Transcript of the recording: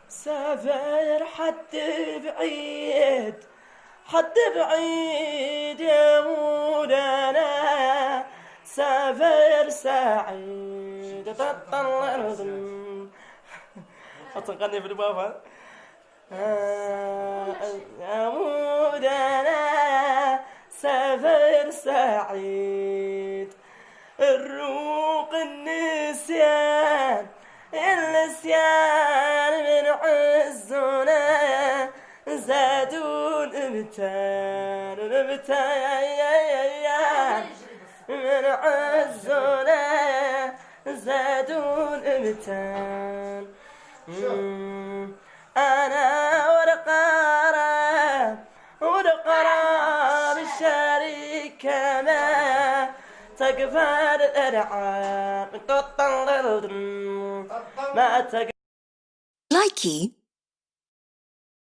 سافر حد بعيد، حد بعيد يا مولانا، سافر سعيد تطلع الغم. أتغني في البابا. يا مولانا سافر سعيد، الروق النسيان، النسيان من عزنا، زادون ابتان ابتان من عزنا، زادون ابتان. أنا والقرار الشريكة ما تقبل الألعاب، ما تقبل Likey